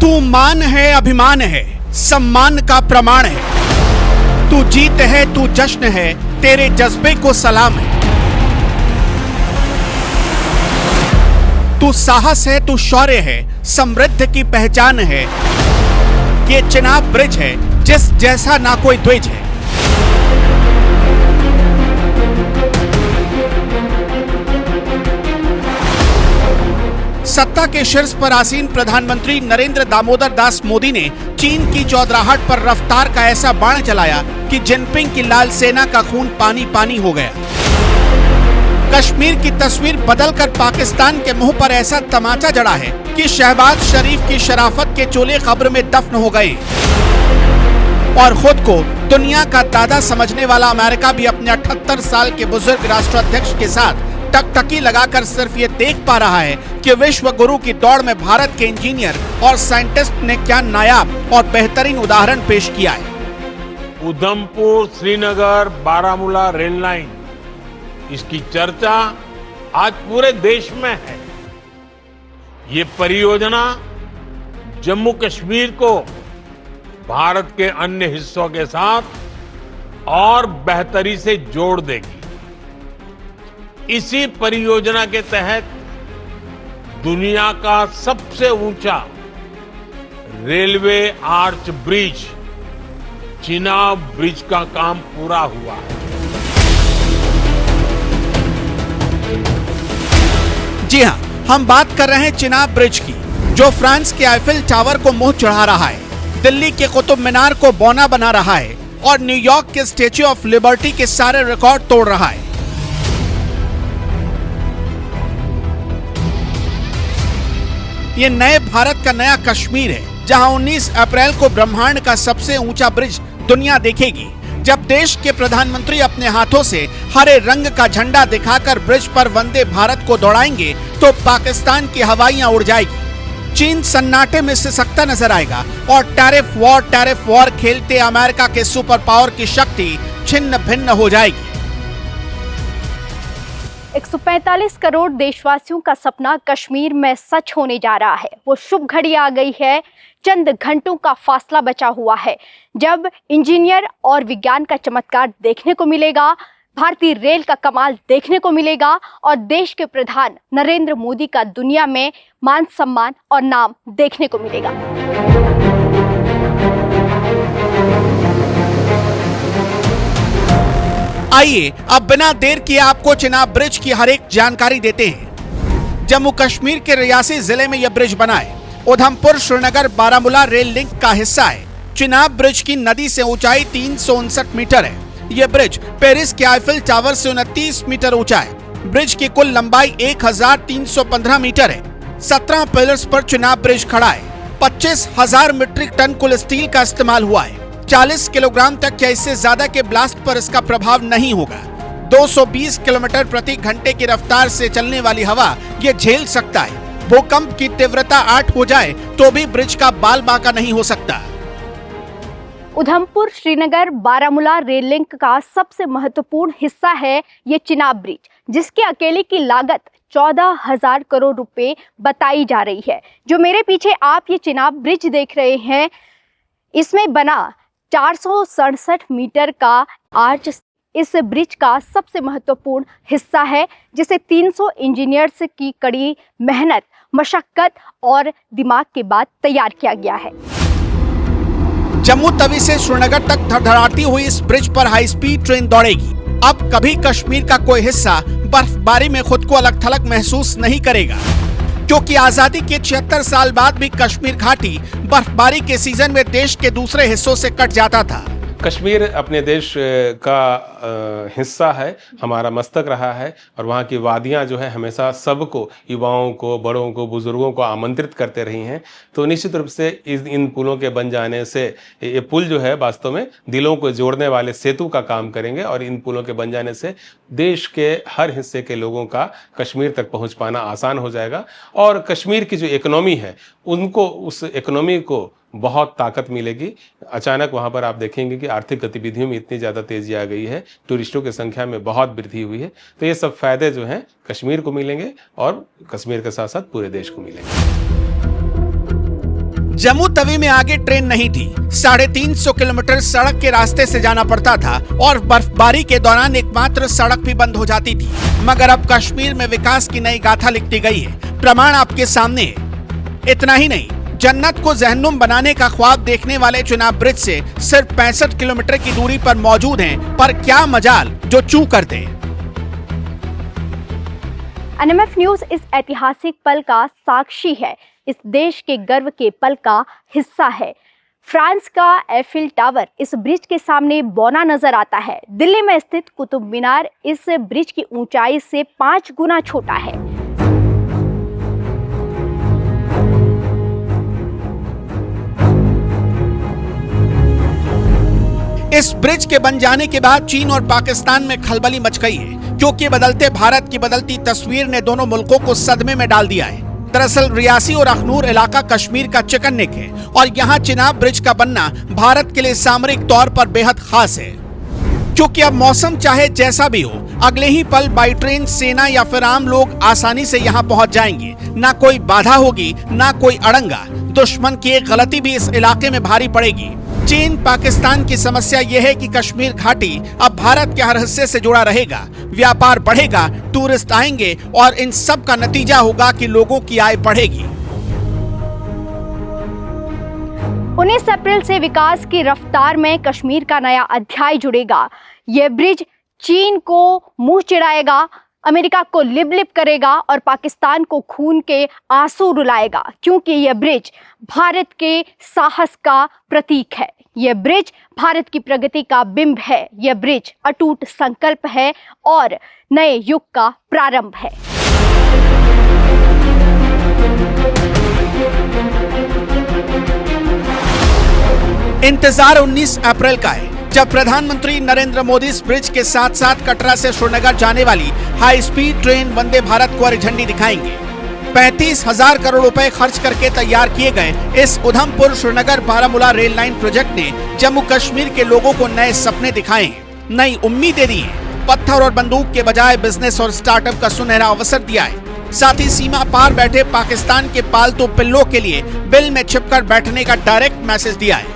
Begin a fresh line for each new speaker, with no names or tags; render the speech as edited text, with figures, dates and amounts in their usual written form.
तू मान है, अभिमान है, सम्मान का प्रमाण है। तू जीत है, तू जश्न है, तेरे जज्बे को सलाम है। तू साहस है, तू शौर्य है, समृद्ध की पहचान है। ये चिनाब ब्रिज है जिस जैसा ना कोई द्विज है। सत्ता के शीर्ष पर आसीन प्रधानमंत्री नरेंद्र दामोदर दास मोदी ने चीन की चौधराहट पर रफ्तार का ऐसा बाण चलाया कि जिनपिंग की लाल सेना का खून पानी पानी हो गया। कश्मीर की तस्वीर बदलकर पाकिस्तान के मुंह पर ऐसा तमाचा जड़ा है कि शहबाज शरीफ की शराफत के चोले कब्र में दफन हो गए और खुद को दुनिया का दादा समझने वाला अमेरिका भी अपने 78 साल के बुजुर्ग राष्ट्राध्यक्ष के साथ टकटकी लगाकर सिर्फ ये देख पा रहा है कि विश्व गुरु की दौड़ में भारत के इंजीनियर और साइंटिस्ट ने क्या नायाब और बेहतरीन उदाहरण पेश किया है।
उधमपुर श्रीनगर बारामूला रेल लाइन, इसकी चर्चा आज पूरे देश में है। ये परियोजना जम्मू कश्मीर को भारत के अन्य हिस्सों के साथ और बेहतरी से जोड़ देगी। इसी परियोजना के तहत दुनिया का सबसे ऊंचा railway arch bridge, Chenab bridge का काम पूरा हुआ है।
जी हां, हम बात कर रहे हैं चिनाब ब्रिज की, जो फ्रांस के आईफिल टावर को मुंह चढ़ा रहा है, दिल्ली के कुतुब मीनार को बौना बना रहा है और न्यूयॉर्क के स्टैच्यू ऑफ लिबर्टी के सारे रिकॉर्ड तोड़ रहा है। ये नए भारत का नया कश्मीर है, जहां 19 अप्रैल को ब्रह्मांड का सबसे ऊंचा ब्रिज दुनिया देखेगी, जब देश के प्रधानमंत्री अपने हाथों से हरे रंग का झंडा दिखाकर ब्रिज पर वंदे भारत को दौड़ाएंगे तो पाकिस्तान की हवाइयां उड़ जाएगी। चीन सन्नाटे में सिसकता नजर आएगा और टैरिफ वॉर खेलते अमेरिका के सुपर पावर की शक्ति छिन्न भिन्न हो जाएगी।
145 करोड़ देशवासियों का सपना कश्मीर में सच होने जा रहा है। वो शुभ घड़ी आ गई है। चंद घंटों का फासला बचा हुआ है जब इंजीनियर और विज्ञान का चमत्कार देखने को मिलेगा, भारतीय रेल का कमाल देखने को मिलेगा और देश के प्रधान नरेंद्र मोदी का दुनिया में मान सम्मान और नाम देखने को मिलेगा।
आइए अब बिना देर किए आपको चिनाब ब्रिज की हर एक जानकारी देते हैं। जम्मू कश्मीर के रियासी जिले में यह ब्रिज बना है। उधमपुर श्रीनगर बारामूला रेल लिंक का हिस्सा है। चिनाब ब्रिज की नदी से ऊंचाई 359 मीटर है। यह ब्रिज पेरिस के आईफिल टावर से 29 मीटर ऊंचा है। ब्रिज की कुल लंबाई 1315 मीटर है। 17 पिलर्स पर चिनाब ब्रिज खड़ा है। 25,000 मीट्रिक टन कुल स्टील का इस्तेमाल हुआ है। 40 किलोग्राम तक या इससे ज्यादा के ब्लास्ट पर इसका प्रभाव नहीं होगा। 220 किलोमीटर प्रति घंटे की रफ्तार से चलने वाली हवा ये झेल सकता है। भूकंप की तीव्रता 8 हो जाए तो भी ब्रिज का बाल बांका नहीं हो सकता।
उधमपुर श्रीनगर बारामूला रेल लिंक का सबसे महत्वपूर्ण हिस्सा है ये चिनाब ब्रिज, जिसके अकेले की लागत 14,000 करोड़ रुपए बताई जा रही है। जो मेरे पीछे आप ये चिनाब ब्रिज देख रहे हैं, इसमें बना 467 मीटर का आर्च इस ब्रिज का सबसे महत्वपूर्ण हिस्सा है, जिसे 300 इंजीनियर्स की कड़ी मेहनत, मशक्कत और दिमाग के बाद तैयार किया गया है।
जम्मू तवी से श्रीनगर तक धड़धड़ाती हुई इस ब्रिज पर हाई स्पीड ट्रेन दौड़ेगी। अब कभी कश्मीर का कोई हिस्सा बर्फबारी में खुद को अलग थलग महसूस नहीं करेगा, क्योंकि आजादी के 76 साल बाद भी कश्मीर घाटी बर्फबारी के सीजन में देश के दूसरे हिस्सों से कट जाता था।
कश्मीर अपने देश का हिस्सा है, हमारा मस्तक रहा है और वहाँ की वादियाँ जो है हमेशा सबको, युवाओं को, बड़ों को, बुजुर्गों को आमंत्रित करते रही हैं। तो निश्चित रूप से इन पुलों के बन जाने से ये पुल जो है वास्तव में दिलों को जोड़ने वाले सेतु का काम करेंगे और इन पुलों के बन जाने से देश के हर हिस्से के लोगों का कश्मीर तक पहुँच पाना आसान हो जाएगा और कश्मीर की जो इकोनॉमी है उनको, उस इकोनॉमी को बहुत ताकत मिलेगी। अचानक वहाँ पर आप देखेंगे कि आर्थिक गतिविधियों में इतनी ज़्यादा तेज़ी आ गई है, टूरिस्टों की संख्या में बहुत वृद्धि हुई है। तो ये सब फायदे जो हैं कश्मीर को मिलेंगे और कश्मीर के साथ साथ पूरे देश को मिलेंगे।
जम्मू तवी में आगे ट्रेन नहीं थी। 350 किलोमीटर सड़क के रास्ते से जाना पड़ता था और बर्फबारी के दौरान एकमात्र सड़क भी बंद हो जाती थी। मगर अब कश्मीर में विकास की नई गाथा लिखी गई है। प्रमाण आपके सामने है। इतना ही नहीं, जन्नत को जहन्नुम बनाने का ख्वाब देखने वाले चिनाब ब्रिज से सिर्फ 65 किलोमीटर की दूरी पर मौजूद हैं, पर क्या मजाल जो चू कर दे।
NMF न्यूज इस ऐतिहासिक पल का साक्षी है, इस देश के गर्व के पल का हिस्सा है। फ्रांस का एफिल टावर इस ब्रिज के सामने बौना नजर आता है। दिल्ली में स्थित कुतुब मीनार इस ब्रिज की ऊंचाई से 5 गुना छोटा है।
इस ब्रिज के बन जाने के बाद चीन और पाकिस्तान में खलबली मच गई है, क्योंकि बदलते भारत की बदलती तस्वीर ने दोनों मुल्कों को सदमे में डाल दिया है। दरअसल रियासी और अखनूर इलाका कश्मीर का चिकन नेक है और यहाँ चिनाब ब्रिज का बनना भारत के लिए सामरिक तौर पर बेहद खास है, क्योंकि अब मौसम चाहे जैसा भी हो, अगले ही पल बाई ट्रेन सेना या फिर आम लोग आसानी से यहाँ पहुँच जाएंगे। ना कोई बाधा होगी, ना कोई अड़ंगा। दुश्मन की एक गलती भी इस इलाके में भारी पड़ेगी। चीन पाकिस्तान की समस्या यह है कि कश्मीर घाटी अब भारत के हर हिस्से से जुड़ा रहेगा, व्यापार बढ़ेगा, टूरिस्ट आएंगे और इन सब का नतीजा होगा कि लोगों की आय बढ़ेगी।
19 अप्रैल से विकास की रफ्तार में कश्मीर का नया अध्याय जुड़ेगा। यह ब्रिज चीन को मुंह चिढ़ाएगा, अमेरिका को लिप लिप करेगा और पाकिस्तान को खून के आंसू रुलाएगा, क्योंकि यह ब्रिज भारत के साहस का प्रतीक है। यह ब्रिज भारत की प्रगति का बिंब है। यह ब्रिज अटूट संकल्प है और नए युग का प्रारंभ है।
इंतजार 19 अप्रैल का है, जब प्रधानमंत्री नरेंद्र मोदी इस ब्रिज के साथ साथ कटरा से श्रीनगर जाने वाली high speed train Vande Bharat को हरी झंडी दिखाएंगे। 35,000 करोड़ रुपए खर्च करके तैयार किए गए इस Udhampur Srinagar Baramulla rail line project ने जम्मू कश्मीर के लोगों को नए सपने दिखाए हैं, नई उम्मीदें दी हैं, पत्थर और बंदूक के बजाय बिजनेस और स्टार्टअप का सुनहरा अवसर दिया है। साथ ही सीमा पार बैठे पाकिस्तान के पालतू पिल्लों के लिए बिल में छिपकर बैठने का डायरेक्ट मैसेज दिया है।